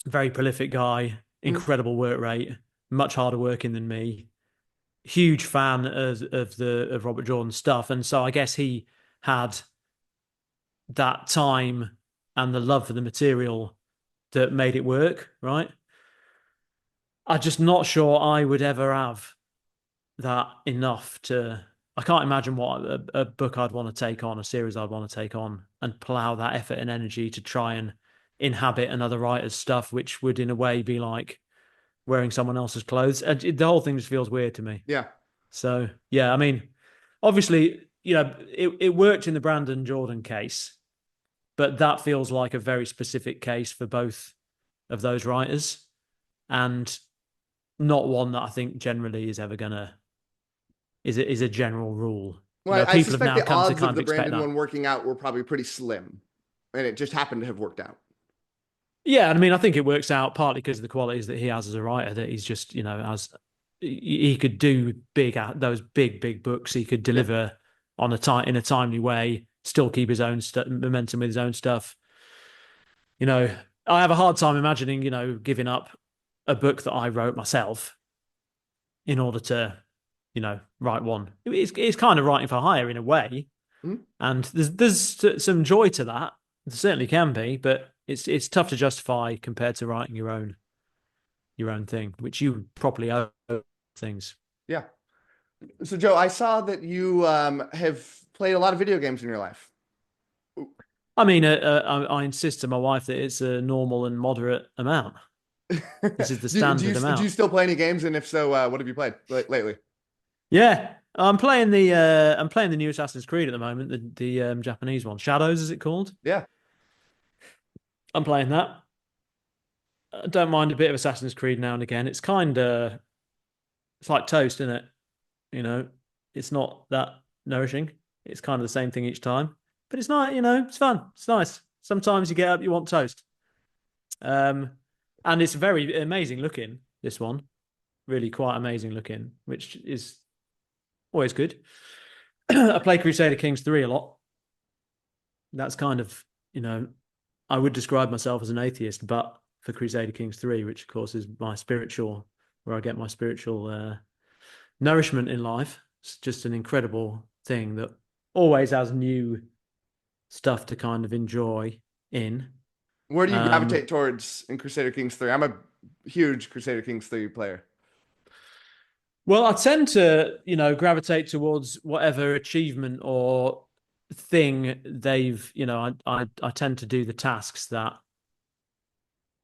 very prolific guy, Mhm. incredible work rate, much harder working than me, huge fan of Robert Jordan's stuff, and so I guess he had that time and the love for the material that made it work, right? I'm just not sure I would ever have that enough to. I can't imagine what a book I'd want to take on, a series I'd want to take on, and plow that effort and energy to try and inhabit another writer's stuff, which would in a way be like wearing someone else's clothes. The whole thing just feels weird to me. Yeah. So yeah, I mean, obviously, you know, it worked in the Brandon Jordan case, but that feels like a very specific case for both of those writers, and not one that I think generally is ever gonna is a general rule. You Well, know, I people have suspect now the come to odds kind of of the expect Brandon that. one working out were probably pretty slim, and it just happened to have worked out. Yeah, and I mean, I think it works out partly because of the qualities that he has as a writer. That he's just, you know, as he could do those big books. He could Yeah. deliver on in a timely way, still keep his own momentum with his own stuff. You know, I have a hard time imagining, you know, giving up a book that I wrote myself in order to, you know, write one. It's kind of writing for hire in a way, and there's some joy to that. There certainly can be, but it's tough to justify compared to writing your own thing, which you properly own things. Yeah. So Joe, I saw that you have played a lot of video games in your life. I mean, I insist to my wife that it's a normal and moderate amount. This is the standard amount. Do you still play any games? And if so, what have you played lately? Yeah, I'm playing the new Assassin's Creed at the moment, the Japanese one, Shadows, is it called? Yeah, I'm playing that. I don't mind a bit of Assassin's Creed now and again. It's it's like toast, isn't it? You know, it's not that nourishing. It's kind of the same thing each time, but it's not. You know, it's fun. It's nice. Sometimes you get up, you want toast. And it's very amazing looking. This one, really quite amazing looking, which is always good. I play Crusader Kings 3 a lot. That's kind of, you know, I would describe myself as an atheist, but for Crusader Kings 3, which of course is where I get my spiritual nourishment in life. It's just an incredible thing that always has new stuff to kind of enjoy in. Where do you gravitate towards in Crusader Kings 3? I'm a huge Crusader Kings 3 player. Well, I tend to, you know, gravitate towards whatever achievement or thing they've, you know, I tend to do the tasks that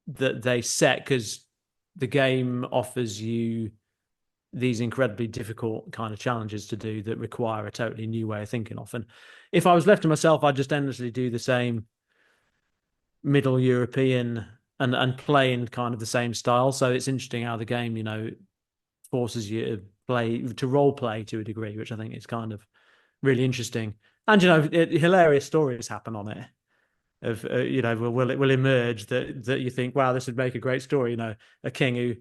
they set, because the game offers you these incredibly difficult kind of challenges to do that require a totally new way of thinking often. If I was left to myself, I'd just endlessly do the same Middle European and play in kind of the same style. So it's interesting how the game, you know, forces you to role play to a degree, which I think is kind of really interesting. And, you know, hilarious stories happen on it of, you know, will emerge that you think, wow, this would make a great story. You know, a king who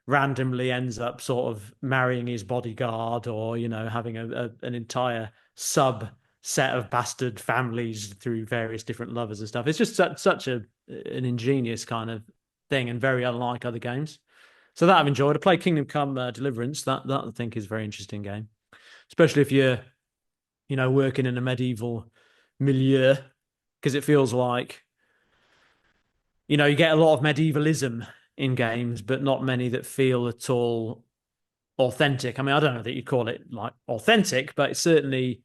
randomly ends up sort of marrying his bodyguard, or, you know, having an entire subset of bastard families through various different lovers and stuff. It's just such an ingenious kind of thing, and very unlike other games. So that I've enjoyed. I played Kingdom Come Deliverance. That I think is a very interesting game, especially if you're, you know, working in a medieval milieu, because it feels like, you know, you get a lot of medievalism in games, but not many that feel at all authentic. I mean, I don't know that you'd call it like authentic, but it's certainly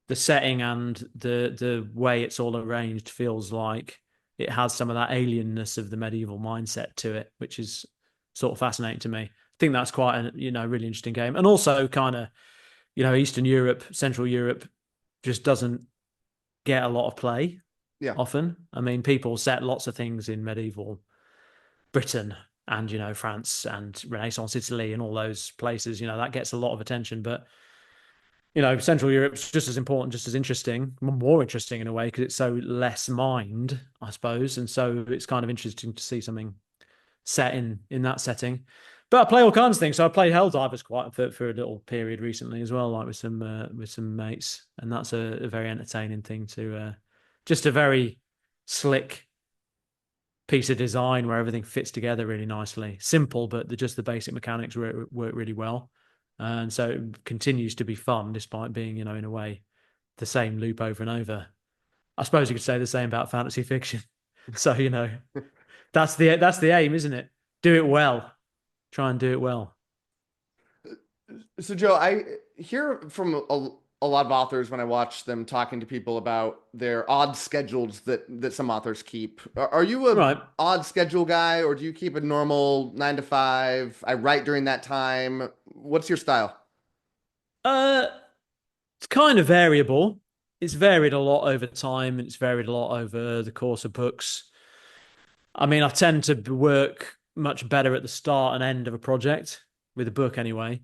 the setting and the way it's all arranged feels like it has some of that alienness of the medieval mindset to it, which is sort of fascinating to me. I think that's quite a, you know, really interesting game. And also kind of, you know, Eastern Europe, Central Europe just doesn't get a lot of play often. I mean, people set lots of things in medieval Britain and, you know, France and Renaissance Italy and all those places, you know, that gets a lot of attention. But, you know, Central Europe's just as important, just as interesting, more interesting in a way, because it's so less mined, I suppose. And so it's kind of interesting to see something set in that setting. But I play all kinds of things. So I played Helldivers quite for a little period recently as well, like with some mates, and that's a very entertaining thing to just a very slick piece of design where everything fits together really nicely. Simple, but just the basic mechanics work really well, and so it continues to be fun despite being, you know, in a way the same loop over and over. I suppose you could say the same about fantasy fiction. So, you know, that's the aim, isn't it? Do it well. Try and do it well. So Joe, I hear from a lot of authors when I watch them talking to people about their odd schedules that some authors keep. Are you a odd schedule guy, or do you keep a normal 9 to 5? I write during that time. What's your style? It's kind of variable. It's varied a lot over time, and it's varied a lot over the course of books. I mean, I tend to work much better at the start and end of a project, with a book anyway.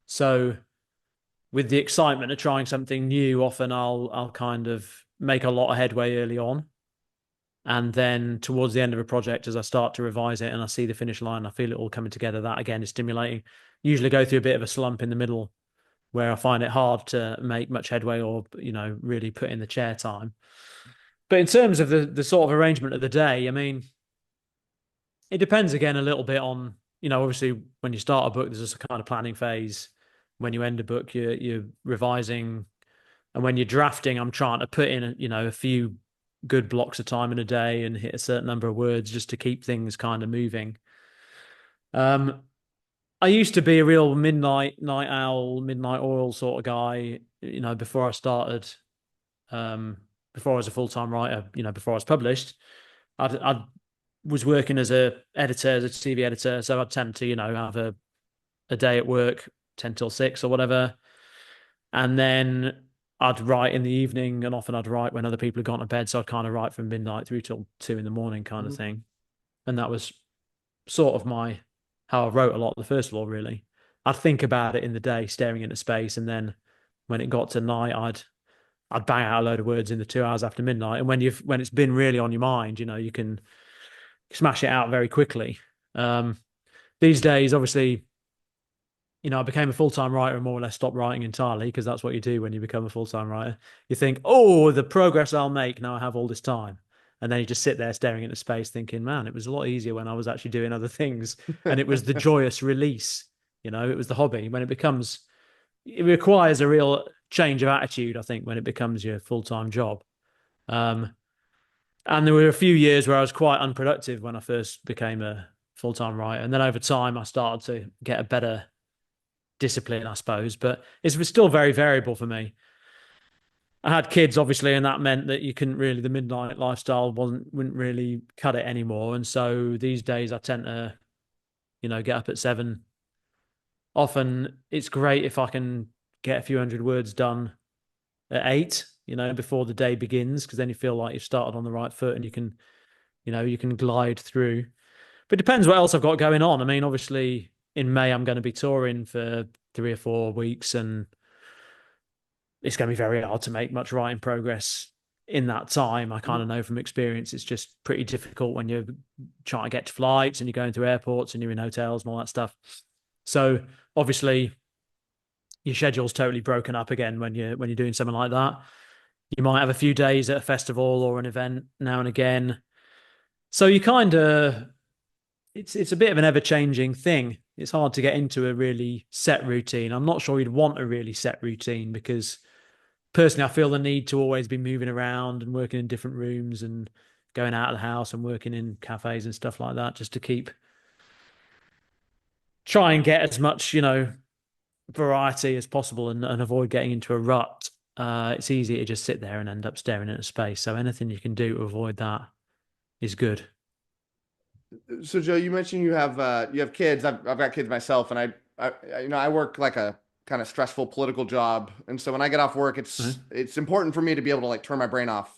So with the excitement of trying something new, often I'll kind of make a lot of headway early on. And then towards the end of a project, as I start to revise it and I see the finish line, I feel it all coming together. That again is stimulating. Usually go through a bit of a slump in the middle where I find it hard to make much headway or, really put in the chair time. But in terms of the sort of arrangement of the day, I mean, it depends again a little bit on, obviously when you start a book, there's just a kind of planning phase. When you end a book, you're revising. And when you're drafting, I'm trying to put in, a few good blocks of time in a day and hit a certain number of words just to keep things kind of moving. I used to be a real midnight night owl, midnight oil sort of guy, before I started, before I was a full-time writer, before I was published. I was working as a editor, as a TV editor, so I'd tend to, have a day at work, 10 till 6 or whatever. And then I'd write in the evening, and often I'd write when other people had gone to bed. So I'd kind of write from midnight through till 2 in the morning kind of thing. And that was sort of how I wrote a lot, the first of all, really. I'd think about it in the day, staring into space. And then when it got to night, I'd bang out a load of words in the 2 hours after midnight. And when it's been really on your mind, you can smash it out very quickly. These days, obviously, I became a full-time writer and more or less stopped writing entirely, because that's what you do when you become a full-time writer. You think, oh, the progress I'll make now I have all this time. And then you just sit there staring into space thinking, man, it was a lot easier when I was actually doing other things. And it was the joyous release, it was the hobby. When it requires a real change of attitude, I think, when it becomes your full-time job. And there were a few years where I was quite unproductive when I first became a full-time writer. And then over time, I started to get a better discipline, I suppose, but it was still very variable for me. I had kids, obviously, and that meant that the midnight lifestyle wouldn't really cut it anymore. And so these days I tend to, get up at 7. Often it's great if I can get a few hundred words done at 8, before the day begins, because then you feel like you've started on the right foot and you can glide through. But it depends what else I've got going on. I mean, obviously in May, I'm going to be touring for 3 or 4 weeks, and it's going to be very hard to make much writing progress in that time. I kind of know from experience it's just pretty difficult when you're trying to get to flights and you're going through airports and you're in hotels and all that stuff. So obviously your schedule's totally broken up again when you're doing something like that. You might have a few days at a festival or an event now and again. So you kind of, it's a bit of an ever-changing thing. It's hard to get into a really set routine. I'm not sure you'd want a really set routine, because personally, I feel the need to always be moving around and working in different rooms and going out of the house and working in cafes and stuff like that, just to try and get as much, variety as possible and avoid getting into a rut. It's easy to just sit there and end up staring into space. So anything you can do to avoid that is good. So Joe, you mentioned you have kids. I've got kids myself, and I work like a kind of stressful political job, and so when I get off work, it's important for me to be able to like turn my brain off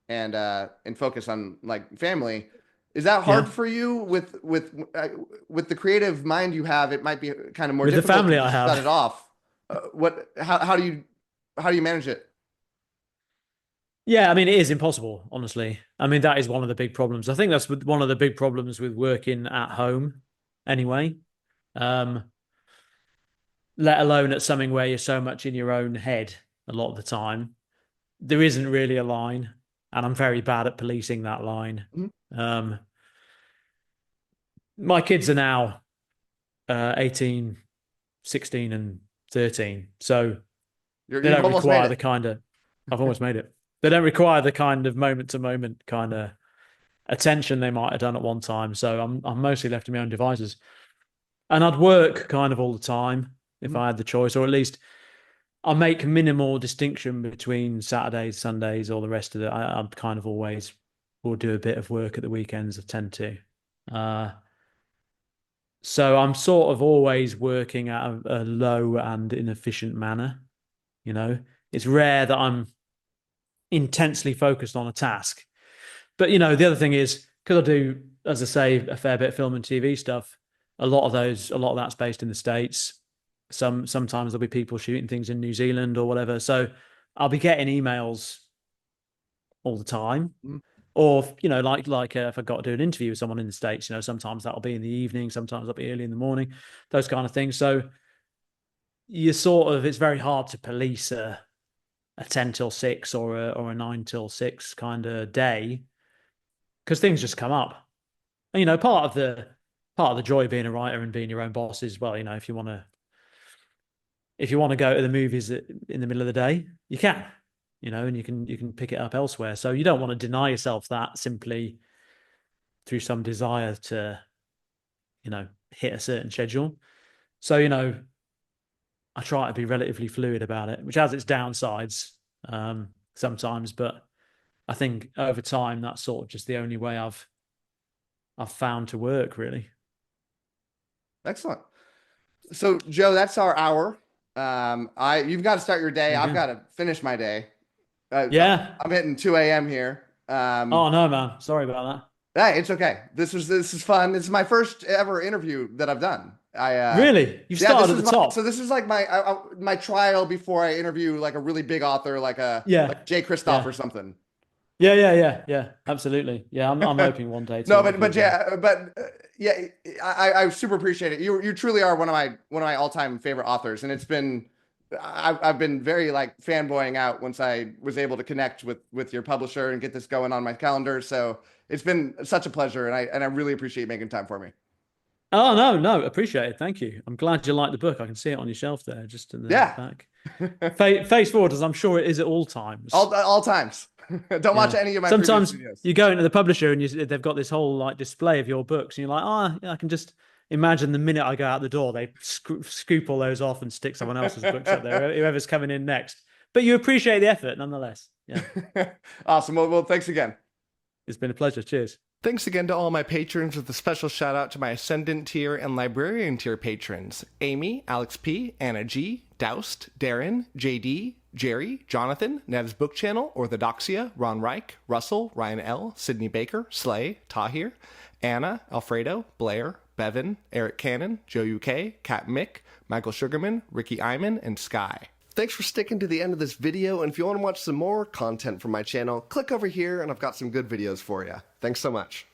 and focus on like family. Is that hard for you with the creative mind you have? It might be kind of more with difficult the family to I have. shut it off. How do you manage it? Yeah, I mean, it is impossible, honestly. I mean, that is one of the big problems. I think that's one of the big problems with working at home anyway. Let alone at something where you're so much in your own head a lot of the time. There isn't really a line, and I'm very bad at policing that line. My kids are now 18, 16, and 13. So they don't require the kind of... I've almost made it. They don't require the kind of moment-to-moment kind of attention they might have done at one time. So I'm mostly left to my own devices. And I'd work kind of all the time if I had the choice, or at least I make minimal distinction between Saturdays, Sundays, or the rest of it. I'm kind of always will do a bit of work at the weekends. I tend to. So I'm sort of always working at a low and inefficient manner. It's rare that I'm intensely focused on a task. But, the other thing is, because I do, as I say, a fair bit of film and TV stuff, a lot of that's based in the States. Sometimes there'll be people shooting things in New Zealand or whatever. So I'll be getting emails all the time. Or, like if I've got to do an interview with someone in the States, sometimes that'll be in the evening, sometimes that'll be early in the morning, those kind of things. So you sort of, it's very hard to police a 10 till 6 or a 9 till 6 kind of day, because things just come up. And, part of the joy of being a writer and being your own boss is, well, if you want to go to the movies in the middle of the day, you can, and you can pick it up elsewhere. So you don't want to deny yourself that simply through some desire to, hit a certain schedule. So, I try to be relatively fluid about it, which has its downsides sometimes, but I think over time that's sort of just the only way I've found to work, really. Excellent. So, Joe, that's our hour. You've got to start your day. I've got to finish my day. Yeah, I'm hitting 2 a.m. here. Oh no, man, sorry about that. Hey, it's okay. This is fun. This is my first ever interview that I've done. Really? You started at the top. So this is like my trial before I interview like a really big author, like like Jay Kristoff or something. Yeah. Absolutely. Yeah, I'm hoping one day. No, I super appreciate it. You truly are one of my all-time favorite authors, and I've been very like fanboying out once I was able to connect with your publisher and get this going on my calendar. So it's been such a pleasure, and I really appreciate making time for me. Oh, no, appreciate it. Thank you. I'm glad you like the book. I can see it on your shelf there, just in the back. Face forward, as I'm sure it is at all times. All times. Don't watch any of my Sometimes previous videos. You go into the publisher and they've got this whole like display of your books, and you're like, I can just imagine the minute I go out the door, they scoop all those off and stick someone else's books up there, whoever's coming in next. But you appreciate the effort nonetheless. Yeah. Awesome. Well, thanks again. It's been a pleasure. Cheers. Thanks again to all my patrons, with a special shout out to my Ascendant tier and Librarian tier patrons: Amy, Alex P, Anna G, Doused, Darren, JD, Jerry, Jonathan, Nev's Book Channel, 𝐿𝐴𝐵𝐿𝐼, Ron Reich, Russell, Ryan L, Sydney Baker, Slay, Tahir, Anna, Alfredo, Blair, Bevan, Eric Cannon, Joe UK, Kat Mick, Michael Sugarman, Ricky Iman, and Sky. Thanks for sticking to the end of this video, and if you want to watch some more content from my channel, click over here and I've got some good videos for you. Thanks so much.